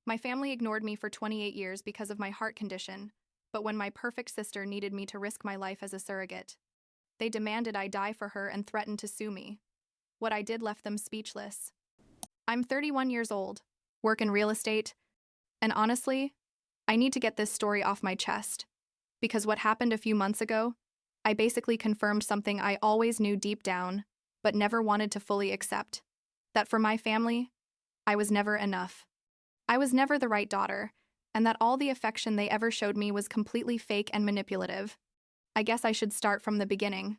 My family ignored me for 28 years because of my heart condition, but when my perfect sister needed me to risk my life as a surrogate, they demanded I die for her and threatened to sue me. What I did left them speechless. I'm 31 years old, work in real estate, and honestly, I need to get this story off my chest. Because what happened a few months ago, I basically confirmed something I always knew deep down, but never wanted to fully accept. That for my family, I was never enough. I was never the right daughter, and that all the affection they ever showed me was completely fake and manipulative. I guess I should start from the beginning.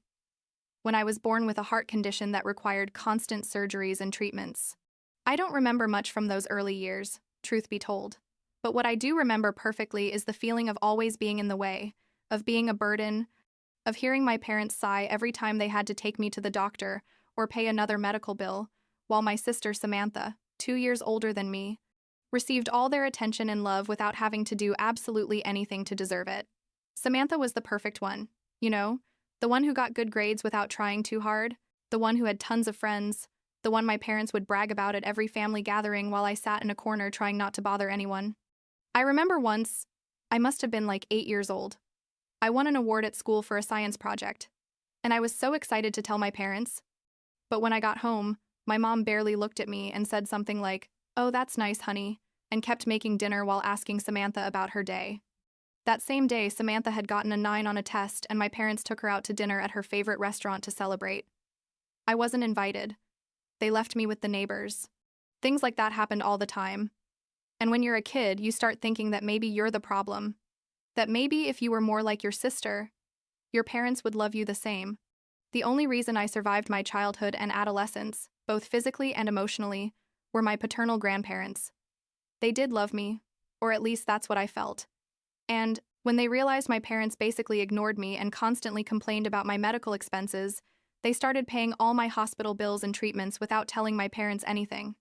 When I was born with a heart condition that required constant surgeries and treatments. I don't remember much from those early years, truth be told. But what I do remember perfectly is the feeling of always being in the way, of being a burden, of hearing my parents sigh every time they had to take me to the doctor or pay another medical bill, while my sister Samantha, 2 years older than me, received all their attention and love without having to do absolutely anything to deserve it. Samantha was the perfect one, you know, the one who got good grades without trying too hard, the one who had tons of friends, the one my parents would brag about at every family gathering while I sat in a corner trying not to bother anyone. I remember once, I must have been like 8 years old. I won an award at school for a science project, and I was so excited to tell my parents. But when I got home, my mom barely looked at me and said something like, "Oh, that's nice, honey," and kept making dinner while asking Samantha about her day. That same day, Samantha had gotten a 9 on a test, and my parents took her out to dinner at her favorite restaurant to celebrate. I wasn't invited. They left me with the neighbors. Things like that happened all the time. And when you're a kid, you start thinking that maybe you're the problem. That maybe if you were more like your sister, your parents would love you the same. The only reason I survived my childhood and adolescence, both physically and emotionally, were my paternal grandparents. They did love me, or at least that's what I felt. And when they realized my parents basically ignored me and constantly complained about my medical expenses, they started paying all my hospital bills and treatments without telling my parents anything.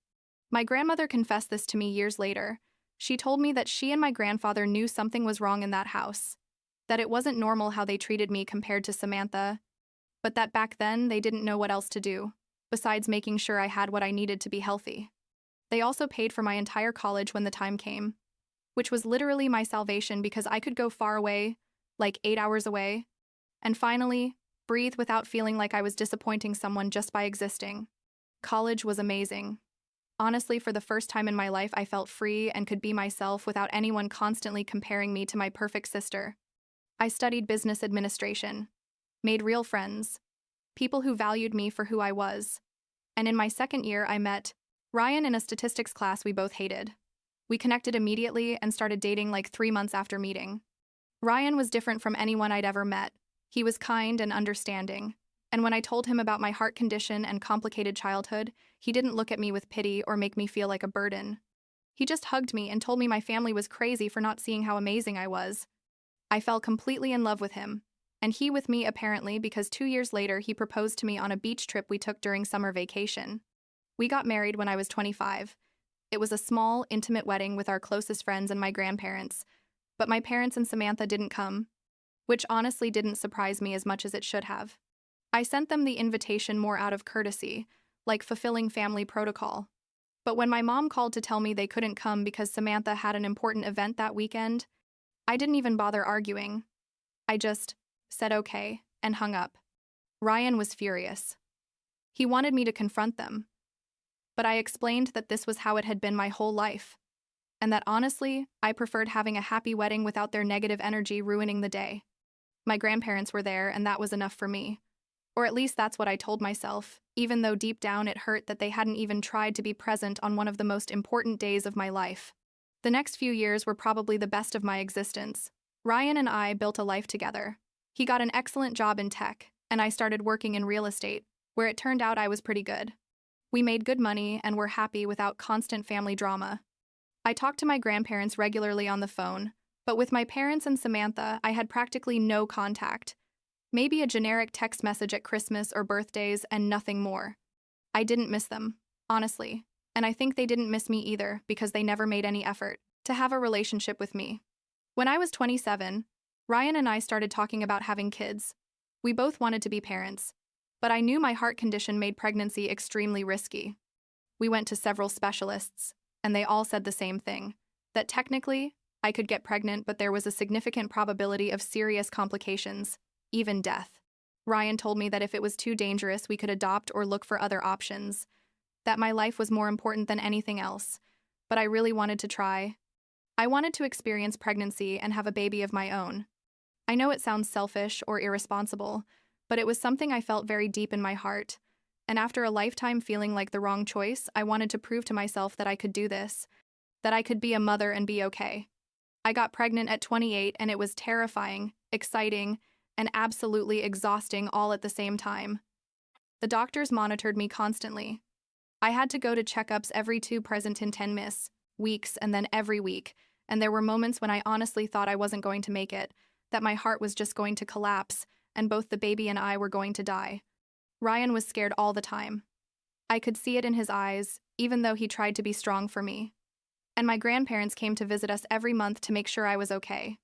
My grandmother confessed this to me years later. She told me that she and my grandfather knew something was wrong in that house, that it wasn't normal how they treated me compared to Samantha, but that back then they didn't know what else to do, besides making sure I had what I needed to be healthy. They also paid for my entire college when the time came, which was literally my salvation because I could go far away, like 8 hours away, and finally, breathe without feeling like I was disappointing someone just by existing. College was amazing. Honestly, for the first time in my life, I felt free and could be myself without anyone constantly comparing me to my perfect sister. I studied business administration, made real friends, people who valued me for who I was. And in my second year, I met Ryan in a statistics class we both hated. We connected immediately and started dating like 3 months after meeting. Ryan was different from anyone I'd ever met. He was kind and understanding. And when I told him about my heart condition and complicated childhood, he didn't look at me with pity or make me feel like a burden. He just hugged me and told me my family was crazy for not seeing how amazing I was. I fell completely in love with him, and he with me apparently because 2 years later he proposed to me on a beach trip we took during summer vacation. We got married when I was 25. It was a small, intimate wedding with our closest friends and my grandparents, but my parents and Samantha didn't come, which honestly didn't surprise me as much as it should have. I sent them the invitation more out of courtesy, like fulfilling family protocol. But when my mom called to tell me they couldn't come because Samantha had an important event that weekend, I didn't even bother arguing. I just said okay and hung up. Ryan was furious. He wanted me to confront them. But I explained that this was how it had been my whole life, and that honestly, I preferred having a happy wedding without their negative energy ruining the day. My grandparents were there, and that was enough for me. Or at least that's what I told myself, even though deep down it hurt that they hadn't even tried to be present on one of the most important days of my life. The next few years were probably the best of my existence. Ryan and I built a life together. He got an excellent job in tech, and I started working in real estate, where it turned out I was pretty good. We made good money and were happy without constant family drama. I talked to my grandparents regularly on the phone, but with my parents and Samantha, I had practically no contact. Maybe a generic text message at Christmas or birthdays and nothing more. I didn't miss them, honestly, and I think they didn't miss me either because they never made any effort to have a relationship with me. When I was 27, Ryan and I started talking about having kids. We both wanted to be parents, but I knew my heart condition made pregnancy extremely risky. We went to several specialists, and they all said the same thing. That technically, I could get pregnant, but there was a significant probability of serious complications, even death. Ryan told me that if it was too dangerous, we could adopt or look for other options, that my life was more important than anything else, but I really wanted to try. I wanted to experience pregnancy and have a baby of my own. I know it sounds selfish or irresponsible, but it was something I felt very deep in my heart, and after a lifetime feeling like the wrong choice, I wanted to prove to myself that I could do this, that I could be a mother and be okay. I got pregnant at 28 and it was terrifying, exciting, and absolutely exhausting all at the same time. The doctors monitored me constantly. I had to go to checkups every 10 weeks and then every week, and there were moments when I honestly thought I wasn't going to make it, that my heart was just going to collapse, and both the baby and I were going to die. Ryan was scared all the time. I could see it in his eyes, even though he tried to be strong for me. And my grandparents came to visit us every month to make sure I was okay.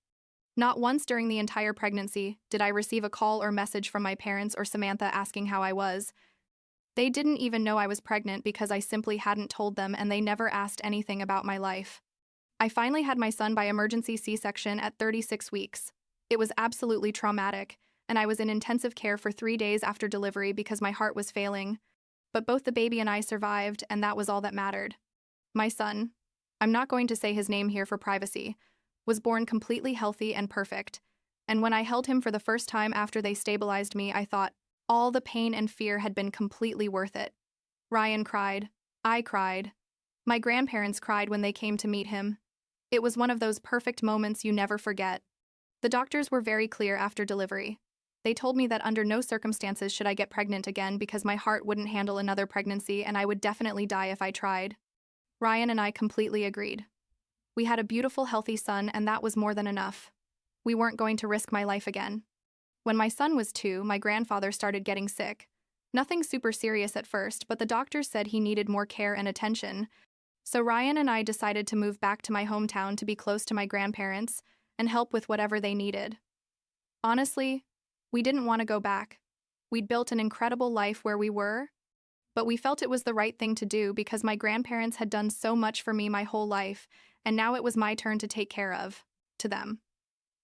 Not once during the entire pregnancy did I receive a call or message from my parents or Samantha asking how I was. They didn't even know I was pregnant because I simply hadn't told them, and they never asked anything about my life. I finally had my son by emergency C-section at 36 weeks. It was absolutely traumatic, and I was in intensive care for 3 days after delivery because my heart was failing. But both the baby and I survived, and that was all that mattered. My son, I'm not going to say his name here for privacy, was born completely healthy and perfect, and when I held him for the first time after they stabilized me, I thought all the pain and fear had been completely worth it. Ryan cried. I cried. My grandparents cried when they came to meet him. It was one of those perfect moments you never forget. The doctors were very clear after delivery. They told me that under no circumstances should I get pregnant again because my heart wouldn't handle another pregnancy and I would definitely die if I tried. Ryan and I completely agreed. We had a beautiful, healthy son, and that was more than enough. We weren't going to risk my life again. When my son was 2, my grandfather started getting sick. Nothing super serious at first, but the doctors said he needed more care and attention. So Ryan and I decided to move back to my hometown to be close to my grandparents and help with whatever they needed. Honestly, we didn't want to go back. We'd built an incredible life where we were, but we felt it was the right thing to do because my grandparents had done so much for me my whole life, and now it was my turn to take care of them.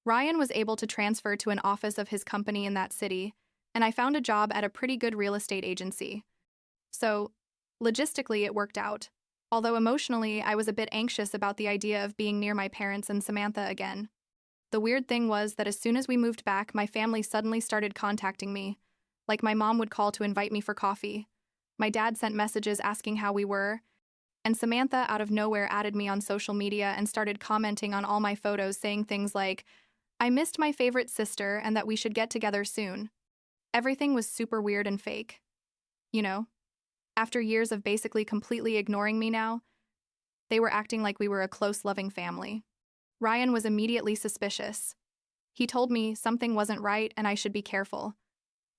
Ryan was able to transfer to an office of his company in that city, and I found a job at a pretty good real estate agency. So, logistically, it worked out. Although emotionally, I was a bit anxious about the idea of being near my parents and Samantha again. The weird thing was that as soon as we moved back, my family suddenly started contacting me. Like my mom would call to invite me for coffee. My dad sent messages asking how we were, and Samantha out of nowhere added me on social media and started commenting on all my photos saying things like, I missed my favorite sister and that we should get together soon. Everything was super weird and fake. You know? After years of basically completely ignoring me now, they were acting like we were a close, loving family. Ryan was immediately suspicious. He told me something wasn't right and I should be careful.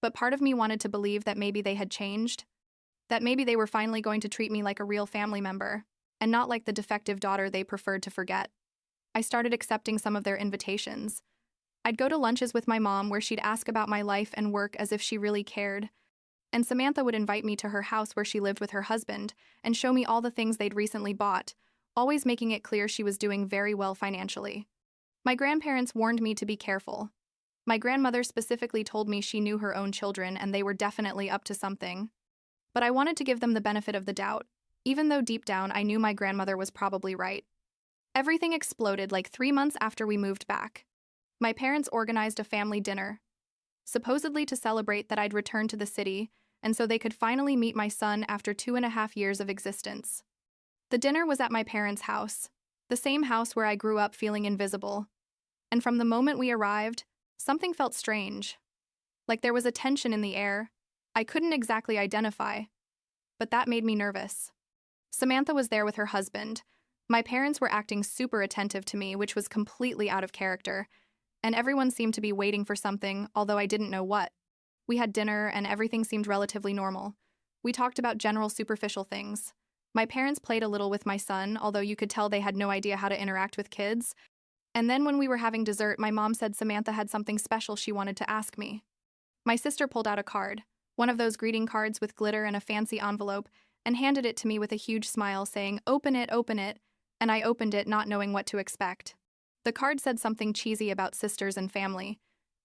But part of me wanted to believe that maybe they had changed, that maybe they were finally going to treat me like a real family member, and not like the defective daughter they preferred to forget. I started accepting some of their invitations. I'd go to lunches with my mom where she'd ask about my life and work as if she really cared. And Samantha would invite me to her house where she lived with her husband and show me all the things they'd recently bought, always making it clear she was doing very well financially. My grandparents warned me to be careful. My grandmother specifically told me she knew her own children and they were definitely up to something. But I wanted to give them the benefit of the doubt, even though deep down I knew my grandmother was probably right. Everything exploded like 3 months after we moved back. My parents organized a family dinner, supposedly to celebrate that I'd returned to the city, and so they could finally meet my son after 2.5 years of existence. The dinner was at my parents' house, the same house where I grew up feeling invisible. And from the moment we arrived, something felt strange. Like there was a tension in the air. I couldn't exactly identify, but that made me nervous. Samantha was there with her husband. My parents were acting super attentive to me, which was completely out of character, and everyone seemed to be waiting for something, although I didn't know what. We had dinner, and everything seemed relatively normal. We talked about general superficial things. My parents played a little with my son, although you could tell they had no idea how to interact with kids. And then when we were having dessert, my mom said Samantha had something special she wanted to ask me. My sister pulled out a card, one of those greeting cards with glitter and a fancy envelope, and handed it to me with a huge smile, saying, open it, and I opened it not knowing what to expect. The card said something cheesy about sisters and family,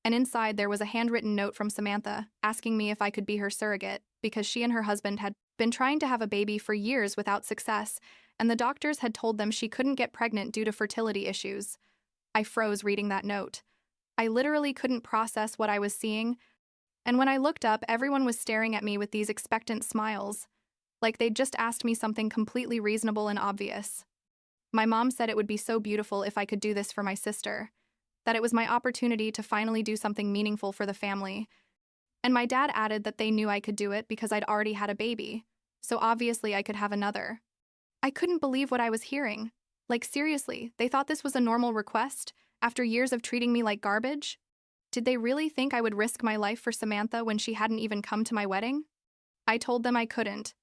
and inside there was a handwritten note from Samantha asking me if I could be her surrogate because she and her husband had been trying to have a baby for years without success, and the doctors had told them she couldn't get pregnant due to fertility issues. I froze reading that note. I literally couldn't process what I was seeing, and when I looked up, everyone was staring at me with these expectant smiles, like they'd just asked me something completely reasonable and obvious. My mom said it would be so beautiful if I could do this for my sister, that it was my opportunity to finally do something meaningful for the family. And my dad added that they knew I could do it because I'd already had a baby, so obviously I could have another. I couldn't believe what I was hearing. Like, seriously, they thought this was a normal request after years of treating me like garbage? Did they really think I would risk my life for Samantha when she hadn't even come to my wedding? I told them I couldn't,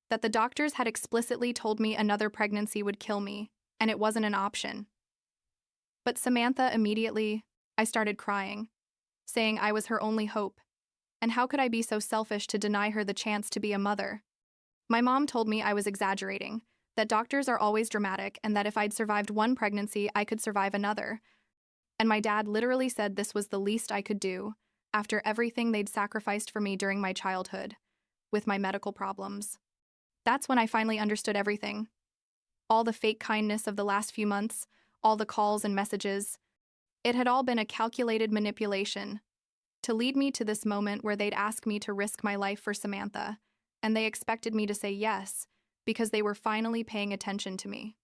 that the doctors had explicitly told me another pregnancy would kill me, and it wasn't an option. But Samantha immediately, I started crying, saying I was her only hope, and how could I be so selfish to deny her the chance to be a mother? My mom told me I was exaggerating, that doctors are always dramatic, and that if I'd survived one pregnancy, I could survive another. And my dad literally said this was the least I could do, after everything they'd sacrificed for me during my childhood, with my medical problems. That's when I finally understood everything. All the fake kindness of the last few months, all the calls and messages. It had all been a calculated manipulation to lead me to this moment where they'd ask me to risk my life for Samantha, and they expected me to say yes because they were finally paying attention to me.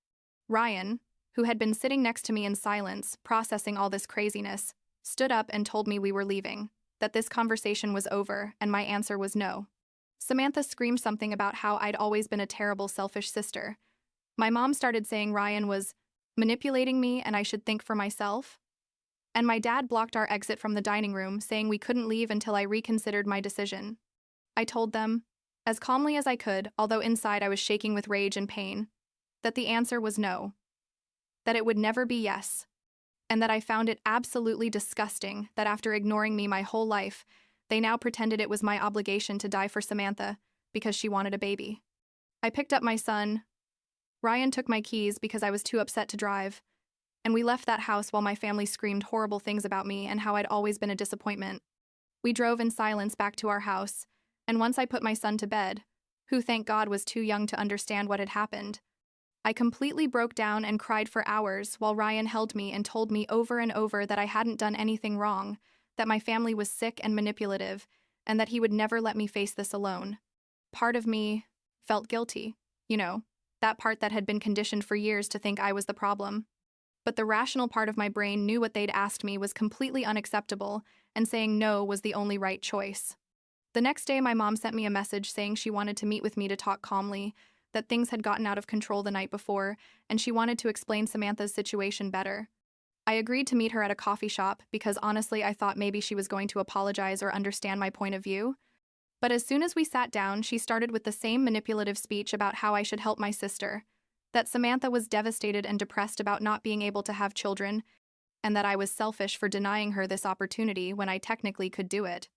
Ryan, who had been sitting next to me in silence, processing all this craziness, stood up and told me we were leaving, that this conversation was over, and my answer was no. Samantha screamed something about how I'd always been a terrible, selfish sister. My mom started saying Ryan was manipulating me and I should think for myself. And my dad blocked our exit from the dining room, saying we couldn't leave until I reconsidered my decision. I told them, as calmly as I could, although inside I was shaking with rage and pain, that the answer was no, that it would never be yes, and that I found it absolutely disgusting that after ignoring me my whole life, they now pretended it was my obligation to die for Samantha because she wanted a baby. I picked up my son. Ryan took my keys because I was too upset to drive, and we left that house while my family screamed horrible things about me and how I'd always been a disappointment. We drove in silence back to our house, and once I put my son to bed, who thank God was too young to understand what had happened, I completely broke down and cried for hours while Ryan held me and told me over and over that I hadn't done anything wrong, that my family was sick and manipulative, and that he would never let me face this alone. Part of me felt guilty, that part that had been conditioned for years to think I was the problem. But the rational part of my brain knew what they'd asked me was completely unacceptable, and saying no was the only right choice. The next day, my mom sent me a message saying she wanted to meet with me to talk calmly, that things had gotten out of control the night before, and she wanted to explain Samantha's situation better. I agreed to meet her at a coffee shop because honestly I thought maybe she was going to apologize or understand my point of view. But as soon as we sat down, she started with the same manipulative speech about how I should help my sister, that Samantha was devastated and depressed about not being able to have children, and that I was selfish for denying her this opportunity when I technically could do it.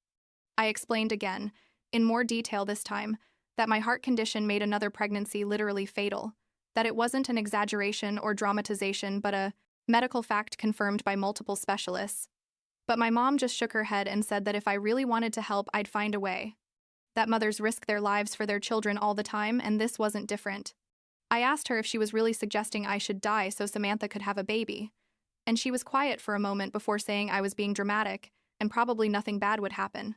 I explained again, in more detail this time, that my heart condition made another pregnancy literally fatal, that it wasn't an exaggeration or dramatization but a medical fact confirmed by multiple specialists. But my mom just shook her head and said that if I really wanted to help, I'd find a way. That mothers risk their lives for their children all the time, and this wasn't different. I asked her if she was really suggesting I should die so Samantha could have a baby, and she was quiet for a moment before saying I was being dramatic and probably nothing bad would happen.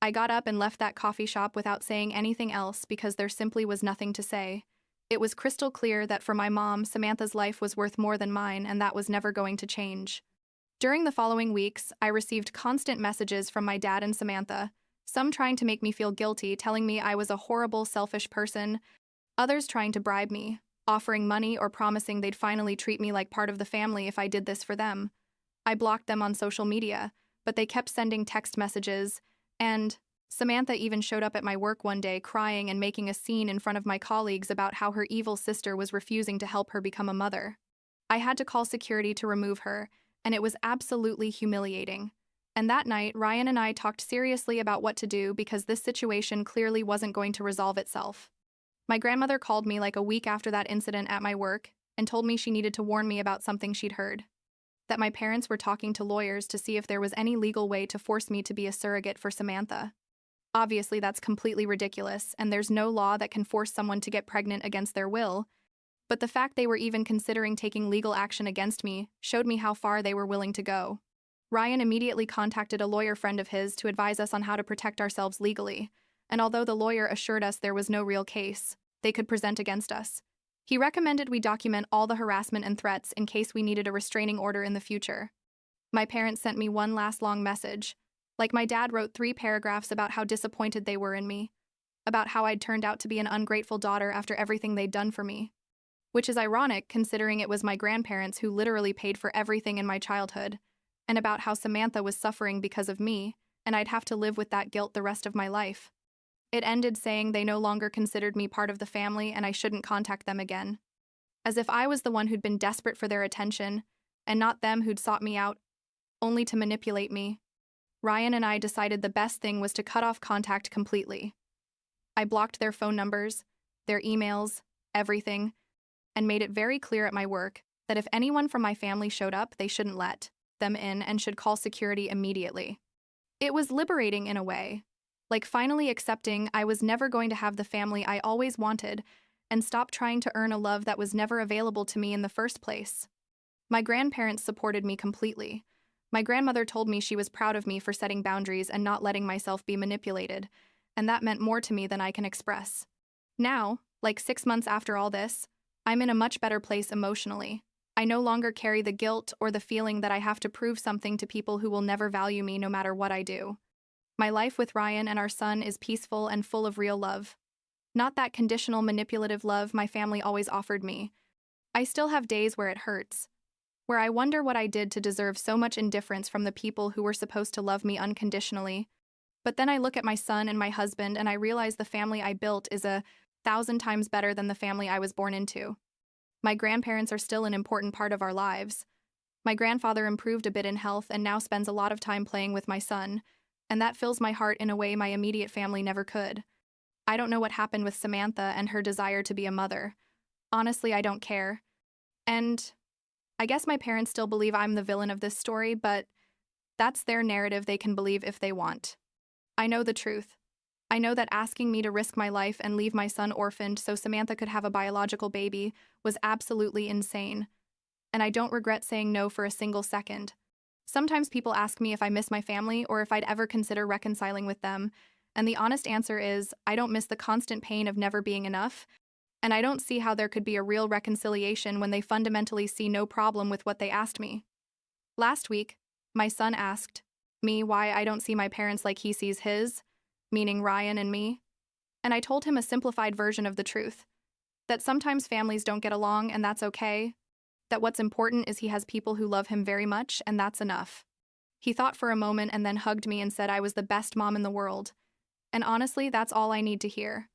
I got up and left that coffee shop without saying anything else because there simply was nothing to say. It was crystal clear that for my mom, Samantha's life was worth more than mine, and that was never going to change. During the following weeks, I received constant messages from my dad and Samantha, some trying to make me feel guilty, telling me I was a horrible, selfish person, others trying to bribe me, offering money or promising they'd finally treat me like part of the family if I did this for them. I blocked them on social media, but they kept sending text messages, and Samantha even showed up at my work one day crying and making a scene in front of my colleagues about how her evil sister was refusing to help her become a mother. I had to call security to remove her, and it was absolutely humiliating. And that night, Ryan and I talked seriously about what to do because this situation clearly wasn't going to resolve itself. My grandmother called me like a week after that incident at my work, and told me she needed to warn me about something she'd heard. That my parents were talking to lawyers to see if there was any legal way to force me to be a surrogate for Samantha. Obviously, that's completely ridiculous, and there's no law that can force someone to get pregnant against their will. But the fact they were even considering taking legal action against me showed me how far they were willing to go. Ryan immediately contacted a lawyer friend of his to advise us on how to protect ourselves legally, and although the lawyer assured us there was no real case they could present against us, he recommended we document all the harassment and threats in case we needed a restraining order in the future. My parents sent me one last long message. Like my dad wrote 3 paragraphs about how disappointed they were in me, about how I'd turned out to be an ungrateful daughter after everything they'd done for me. Which is ironic considering it was my grandparents who literally paid for everything in my childhood, and about how Samantha was suffering because of me, and I'd have to live with that guilt the rest of my life. It ended saying they no longer considered me part of the family and I shouldn't contact them again. As if I was the one who'd been desperate for their attention, and not them who'd sought me out, only to manipulate me. Ryan and I decided the best thing was to cut off contact completely. I blocked their phone numbers, their emails, everything, and made it very clear at my work that if anyone from my family showed up, they shouldn't let them in and should call security immediately. It was liberating in a way, like finally accepting I was never going to have the family I always wanted and stop trying to earn a love that was never available to me in the first place. My grandparents supported me completely. My grandmother told me she was proud of me for setting boundaries and not letting myself be manipulated, and that meant more to me than I can express. Now, like 6 months after all this, I'm in a much better place emotionally. I no longer carry the guilt or the feeling that I have to prove something to people who will never value me no matter what I do. My life with Ryan and our son is peaceful and full of real love. Not that conditional, manipulative love my family always offered me. I still have days where it hurts, where I wonder what I did to deserve so much indifference from the people who were supposed to love me unconditionally. But then I look at my son and my husband and I realize the family I built is 1,000 times better than the family I was born into. My grandparents are still an important part of our lives. My grandfather improved a bit in health and now spends a lot of time playing with my son, and that fills my heart in a way my immediate family never could. I don't know what happened with Samantha and her desire to be a mother. Honestly, I don't care. And I guess my parents still believe I'm the villain of this story, but that's their narrative they can believe if they want. I know the truth. I know that asking me to risk my life and leave my son orphaned so Samantha could have a biological baby was absolutely insane. And I don't regret saying no for a single second. Sometimes people ask me if I miss my family or if I'd ever consider reconciling with them, and the honest answer is I don't miss the constant pain of never being enough, and I don't see how there could be a real reconciliation when they fundamentally see no problem with what they asked me. Last week, my son asked me why I don't see my parents like he sees his, meaning Ryan and me, and I told him a simplified version of the truth, that sometimes families don't get along and that's okay, that what's important is he has people who love him very much and that's enough. He thought for a moment and then hugged me and said I was the best mom in the world, and honestly, that's all I need to hear.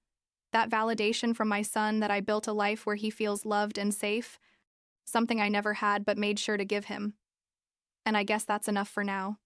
That validation from my son that I built a life where he feels loved and safe, something I never had but made sure to give him. And I guess that's enough for now.